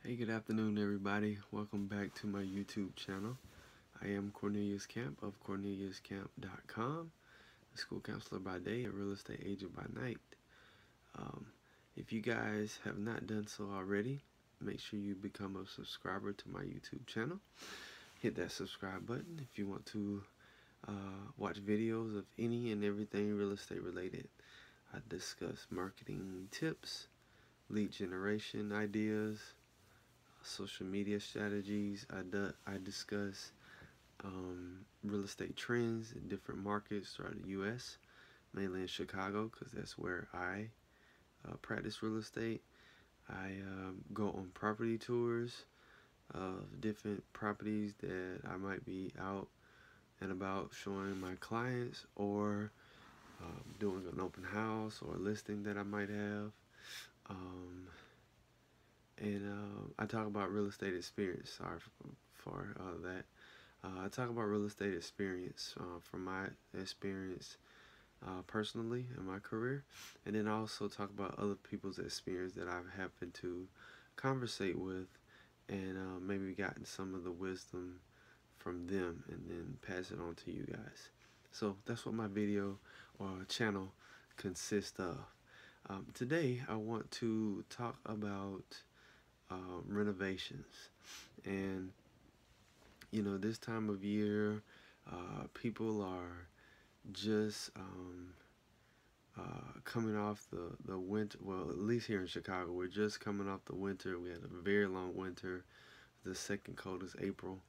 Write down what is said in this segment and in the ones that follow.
Hey, good afternoon, everybody. Welcome back to my YouTube channel. I am Cornelius Camp of CorneliusCamp.com, a school counselor by day, a real estate agent by night. Um, if you guys have not done so already, make sure you become a subscriber to my YouTube channel. Hit that subscribe button if you want to watch videos of any and everything real estate related. I discuss marketing tips, lead generation ideas, social media strategies. I discuss real estate trends in different markets throughout the U.S., mainly in Chicago, because that's where I practice real estate. I go on property tours of different properties that I might be out and about showing my clients, or doing an open house or a listing that I might have. Um, and I talk about real estate experience. Sorry for that. I talk about real estate experience from my experience personally in my career, and then I also talk about other people's experience that I've happened to conversate with, and maybe gotten some of the wisdom from them, and then pass it on to you guys. So that's what my video or channel consists of. Today I want to talk about renovations. And this time of year, people are just coming off the winter. Well, at least here in Chicago, we're just coming off the winter. We had a very long winter, the second coldest April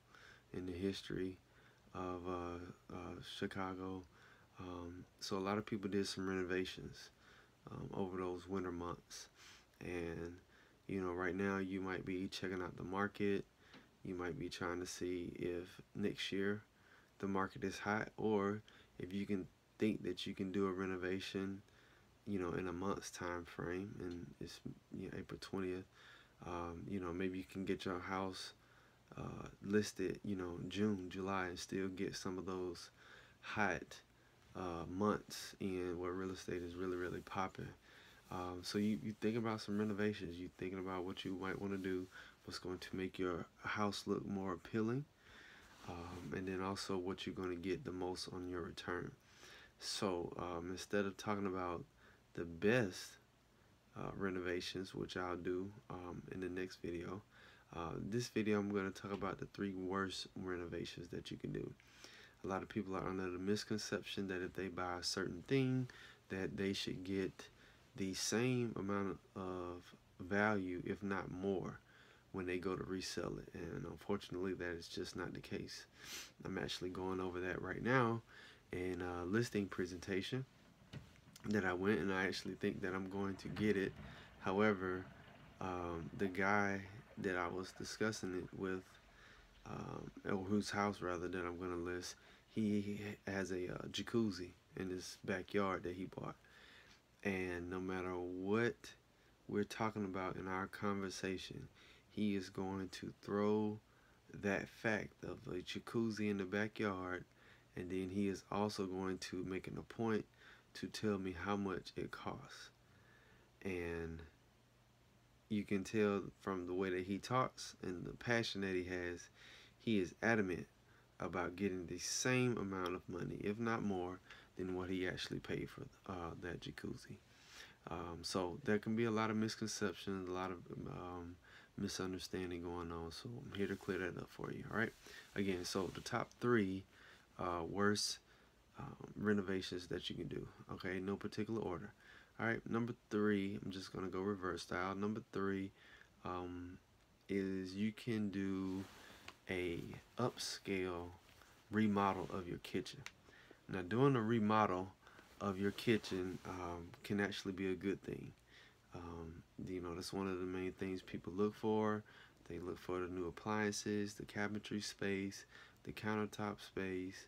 in the history of Chicago. So a lot of people did some renovations over those winter months. And right now you might be checking out the market. You might be trying to see if next year the market is hot, or if you can think that you can do a renovation, in a month's time frame, and it's April 20th. Maybe you can get your house listed, June, July, and still get some of those hot months in where real estate is really, really popping. So you think about some renovations. You thinking about what you might want to do, what's going to make your house look more appealing, and then also what you're going to get the most on your return. So instead of talking about the best renovations, which I'll do in the next video, this video I'm going to talk about the 3 worst renovations that you can do. A lot of people are under the misconception that if they buy a certain thing, that they should get the same amount of value, if not more, when they go to resell it. And unfortunately, that is just not the case. I'm actually going over that right now in a listing presentation that I went, and I actually think that I'm going to get it. However, the guy that I was discussing it with, or whose house rather that I'm going to list, he has a jacuzzi in his backyard that he bought. And no matter what we're talking about in our conversation, he is going to throw that fact of a jacuzzi in the backyard, and then he is also going to make it a point to tell me how much it costs. And you can tell from the way that he talks and the passion that he is adamant about getting the same amount of money, if not more, than what he actually paid for that jacuzzi. So there can be a lot of misconceptions, a lot of misunderstanding going on. So I'm here to clear that up for you. All right. Again, so the top 3 worst renovations that you can do. Okay, no particular order. All right, number 3. I'm just gonna go reverse style. Number 3 is you can do a upscale remodel of your kitchen. Now, doing a remodel of your kitchen can actually be a good thing. That's one of the main things people look for. They look for the new appliances, the cabinetry space, the countertop space,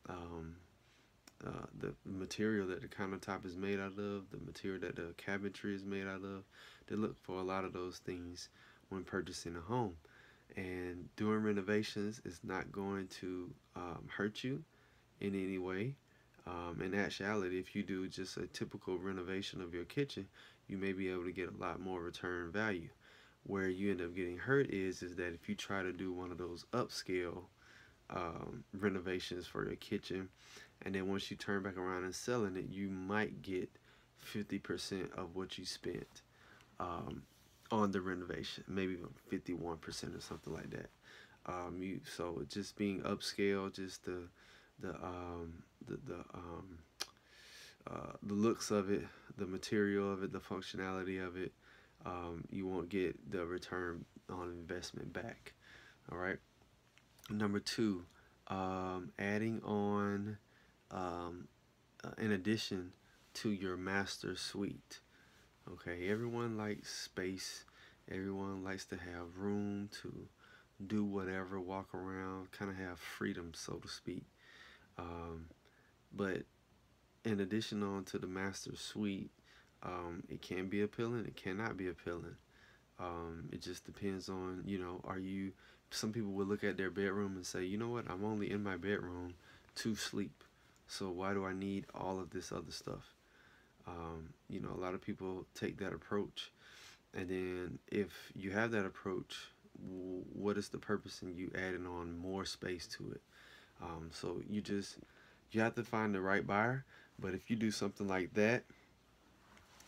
the material that the countertop is made out of, the material that the cabinetry is made out of. They look for a lot of those things when purchasing a home. And doing renovations is not going to hurt you in any way. In actuality, if you do just a typical renovation of your kitchen, you may be able to get a lot more return value. Where you end up getting hurt is that if you try to do one of those upscale renovations for your kitchen, and then once you turn back around and selling it, you might get 50% of what you spent um, on the renovation, maybe 51% or something like that. So just being upscale, just the um, the looks of it, the material of it, the functionality of it, you won't get the return on investment back. All right. Number two, adding on in addition to your master suite. Okay, everyone likes space. Everyone likes to have room to do whatever, walk around, kind of have freedom, so to speak. Um, but in addition on to the master suite, it can be appealing. It cannot be appealing. It just depends on, are you, some people will look at their bedroom and say, you know what, I'm only in my bedroom to sleep. So why do I need all of this other stuff? A lot of people take that approach. And then if you have that approach, what is the purpose in you adding on more space to it? So you have to find the right buyer. But if you do something like that,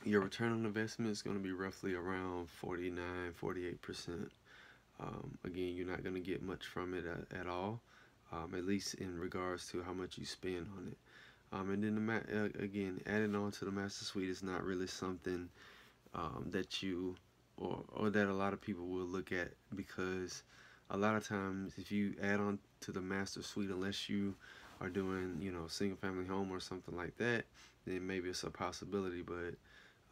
your return on investment is going to be roughly around 49, 48%. Again, you're not going to get much from it at all, at least in regards to how much you spend on it. And then again, adding on to the master suite is not really something that you or that a lot of people will look at, because a lot of times if you add on to the master suite, unless you are doing single family home or something like that, then maybe it's a possibility. But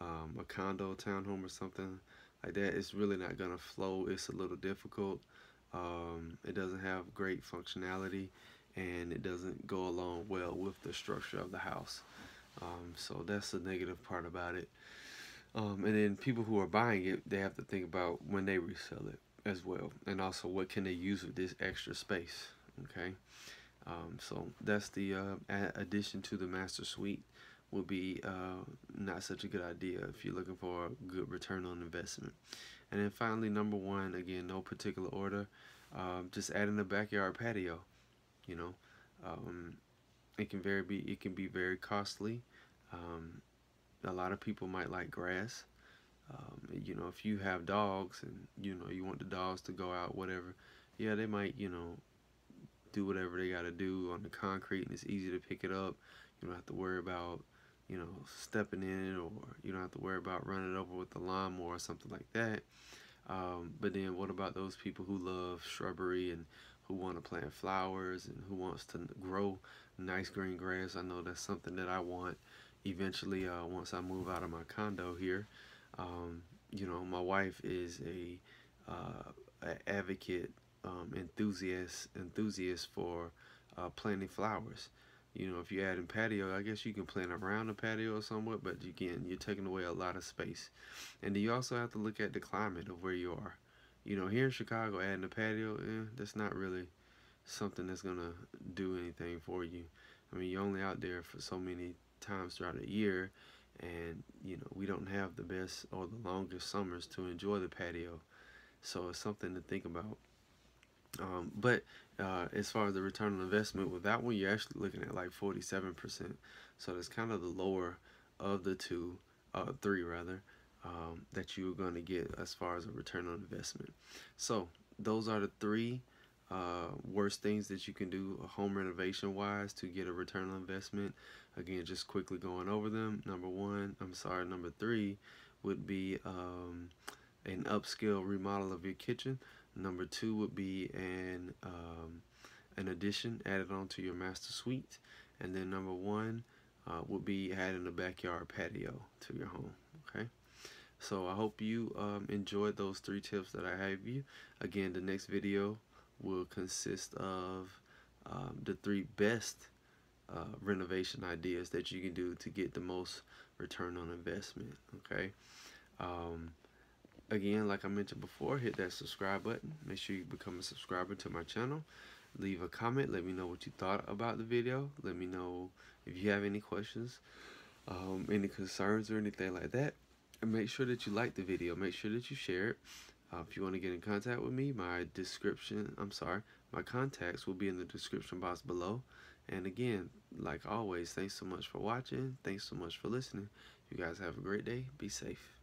a condo, townhome, or something like that, it's really not gonna flow. It's a little difficult. It doesn't have great functionality, and it doesn't go along well with the structure of the house. So that's the negative part about it. And then people who are buying it, they have to think about when they resell it as well, and also what can they use with this extra space. Okay, so that's the addition to the master suite would be not such a good idea if you're looking for a good return on investment. And then finally, number one, again, no particular order, just adding a backyard patio. You know, um, it can be very costly. Um, a lot of people might like grass. If you have dogs and you want the dogs to go out, whatever, yeah, they might do whatever they got to do on the concrete, and it's easy to pick it up. You don't have to worry about stepping in it, or you don't have to worry about running it over with the lawnmower or something like that. But then what about those people who love shrubbery and who want to plant flowers and who wants to grow nice green grass? I know that's something that I want eventually once I move out of my condo here. My wife is a advocate, enthusiast for planting flowers. If you add in patio, I guess you can plant around the patio or somewhat, but again, you're taking away a lot of space. And then you also have to look at the climate of where you are. Here in Chicago, adding a patio, that's not really something that's gonna do anything for you. I mean, you're only out there for so many times throughout a year, and we don't have the best or the longest summers to enjoy the patio. So it's something to think about. But as far as the return on investment with that one, you're actually looking at like 47%. So that's kind of the lower of the three rather, that you're going to get as far as a return on investment. So those are the three worst things that you can do home renovation wise to get a return on investment. Again, just quickly going over them. Number three would be an upscale remodel of your kitchen. Number two would be an addition added on to your master suite. And then number one would be adding a backyard patio to your home. Okay, so I hope you enjoyed those three tips that I have you. Again, the next video will consist of the three best renovation ideas that you can do to get the most return on investment. Okay. Again, like I mentioned before, hit that subscribe button. Make sure you become a subscriber to my channel. Leave a comment. Let me know what you thought about the video. Let me know if you have any questions, any concerns or anything like that. And make sure that you like the video. Make sure that you share it. If you want to get in contact with me, my contacts will be in the description box below. And again, like always, thanks so much for watching. Thanks so much for listening. You guys have a great day. Be safe.